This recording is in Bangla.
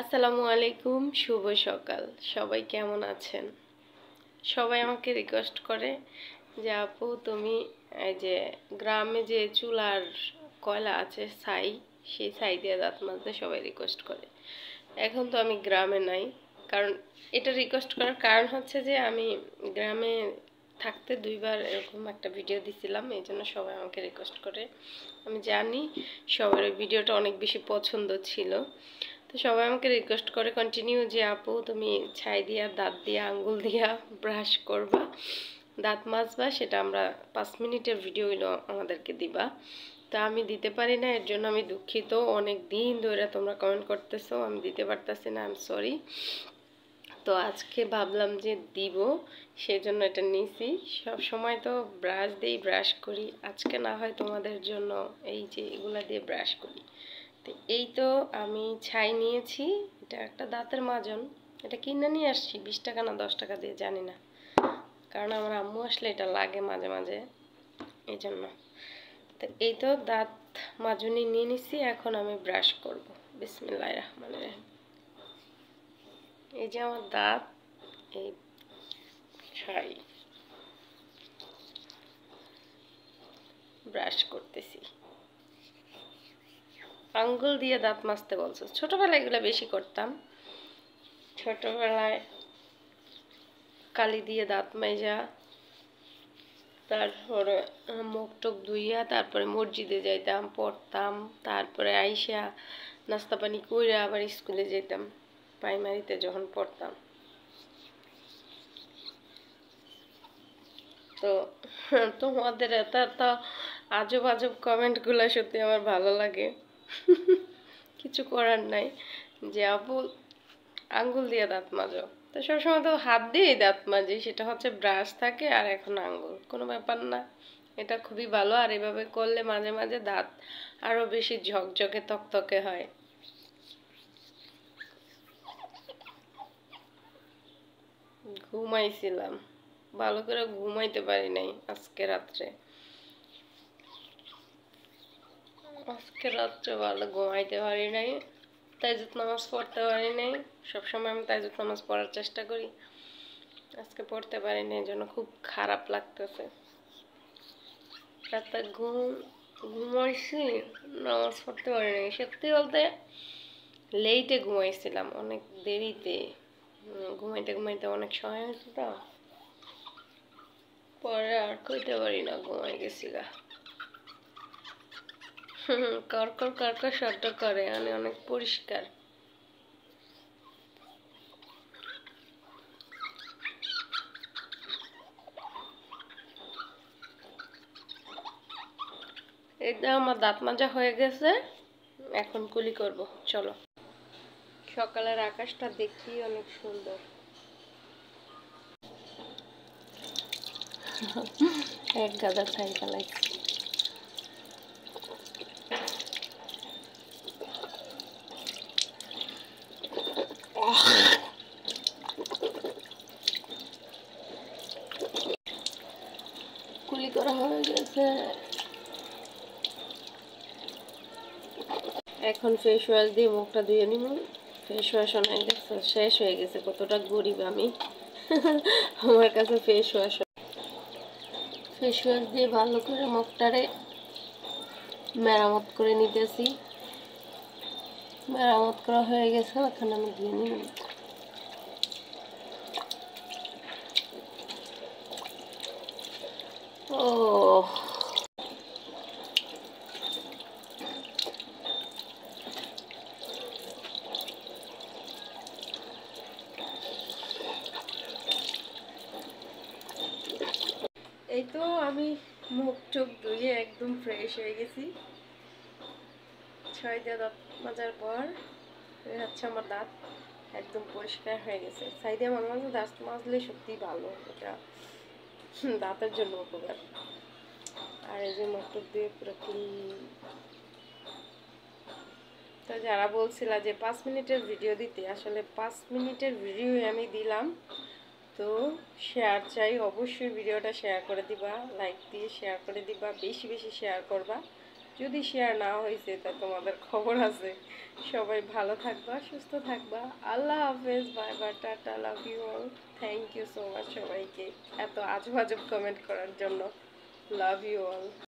আসসালামু আলাইকুম, শুভ সকাল। সবাই কেমন আছেন? সবাই আমাকে রিকোয়েস্ট করে যে আপু তুমি এই যে গ্রামে যে চুলার কয়লা আছে ছাই, সেই ছাই দিয়ে দাঁত মাজতে সবাই রিকোয়েস্ট করে। এখন তো আমি গ্রামে নাই, কারণ এটা রিকোয়েস্ট করার কারণ হচ্ছে যে আমি গ্রামে থাকতে 2বার এরকম একটা ভিডিও দিছিলাম, এই জন্য সবাই আমাকে রিকোয়েস্ট করে। আমি জানি সবার ওই ভিডিওটা অনেক বেশি পছন্দ ছিল, তো সবাই আমাকে রিকোয়েস্ট করে কন্টিনিউ যে আপু তুমি ছাই দিয়া দাঁত দিয়া আঙ্গুল দিয়া ব্রাশ করবা, দাঁত মাজবা, সেটা আমরা 5 মিনিটের ভিডিওগুলো আমাদেরকে দিবা। তা আমি দিতে পারি না, এর জন্য আমি দুঃখিত। অনেক দিন ধরে তোমরা কমেন্ট করতেছো, আমি দিতে পারতাছি না, আই এম সরি। তো আজকে ভাবলাম যে দিব, সেজন্য এটা নিছি। সব সময় তো ব্রাশ দিয়েই ব্রাশ করি, আজকে না হয় তোমাদের জন্য এই যে এগুলা দিয়ে ব্রাশ করি। তো এই তো আমি ছাই নিয়েছি, এটা একটা দাঁতের মাজন। এটা কিনে নিয়ে আসছি 20 টাকা না 10 টাকা দিয়ে, জানি না, কারণ আমার আম্মু আসলে এটা লাগে মাঝে মাঝে, এই জন্য। তো এই তো দাঁত মাজনি নিয়ে নিছি, এখন আমি ব্রাশ করব। বিসমিল্লাহির রহমানির রহিম। এই যে আমার দাঁত, এই ছাই ব্রাশ করতেছি। আঙ্গুল দিয়ে দাঁত মাজতে বলছো, ছোটবেলায় এগুলো বেশি করতাম। ছোটবেলায় কালি দিয়ে দাঁত মাজা, তারপরে মুখ টুক ধুইয়া তারপরে মসজিদে যাইতাম, পড়তাম, তারপরে আইসা নাস্তা পানি কইরা আবার স্কুলে যেতাম, প্রাইমারিতে যখন পড়তাম। তো তোমাদের এত এত আজব আজব কমেন্টগুলো সত্যি আমার ভালো লাগে। কিছু করার নাই, যে আপু আঙ্গুল দিয়ে দাঁত মাজো, তো সবসময় তো হাত দিয়েই দাঁত মাজি, সেটা হচ্ছে ব্রাশ থাকে আর এখন আঙ্গুল, কোনো ব্যাপার না। এটা খুবই ভালো, আর এভাবে করলে মাঝে মাঝে দাঁত আরো বেশি ঝকঝকে তকতকে হয়। ঘুমাইছিলাম, ভালো করে ঘুমাইতে পারি নাই আজকে রাত্রে। আজকে রাত্রে ভালো ঘুমাইতে পারি নাই, তাইজুদ নামাজ পড়তে পারি নাই। সবসময় আমি তাইজুদ নামাজ পড়ার চেষ্টা করি, আজকে পড়তে পারি নাই, এই জন্য খুব খারাপ লাগতেছে। রাতে ঘুমাইছি, নামাজ পড়তে পারি নাই। সত্যি বলতে লেটে ঘুমাইছিলাম, অনেক দেরিতে। ঘুমাইতে ঘুমাইতে অনেক সময় হয়েছে, তো পরে আর কইতে পারি না, ঘুমাই গেছি গা। কড়কড় কড়কড় শব্দ করে, মানে অনেক পরিষ্কার। এই তো আমার দাঁত মাজা হয়ে গেছে, এখন কুলি করব, চলো। সকালের আকাশটা দেখতেই অনেক সুন্দর। এক গাদা ছাই ফেলাইছি। কুলি করা হয়ে গেছে, এখন ফেস ওয়াশ দিয়ে মুখটা ধুয়ে নিব। ফেস ওয়াশ অনেক দেখছো শেষ হয়ে গেছে, কতটা গরিব আমি। আমার কাছে ফেস ওয়াশ দিয়ে ভালো করে মুখটারে মেরামত করে নিতেছি। মেরামত করা হয়ে গেছে, এখন আমি ধুয়ে নিব। ও এই তো আমি মুখ চোখ ধুয়ে একদম ফ্রেশ হয়ে গেছি। ছাই দিয়ে দাঁত মাজার পর হচ্ছে আমার দাঁত একদম পরিষ্কার হয়ে গেছে। ছাই দিয়ে মাঝে মাঝে দাঁত মাজলে সত্যিই ভালো, এটা দাঁতের জন্য উপকার। আর এই যে মুখ টুক দিয়ে পুরো ক্লিন। তো যারা বলছিলা যে 5 মিনিটের ভিডিও দিতে, আসলে 5 মিনিটের ভিডিও আমি দিলাম। তো শেয়ার চাই, অবশ্যই ভিডিওটা শেয়ার করে দিবা, লাইক দিয়ে শেয়ার করে দিবা, বেশি বেশি শেয়ার করবা। যদি শেয়ার না হয়েছে তা তোমাদের খবর আছে। সবাই ভালো থাকবা, সুস্থ থাকবা। আল্লাহ হাফেজ, bye bye, tata, love you all. Thank you so much সবাইকে এত আজব আজব কমেন্ট করার জন্য। Love you all.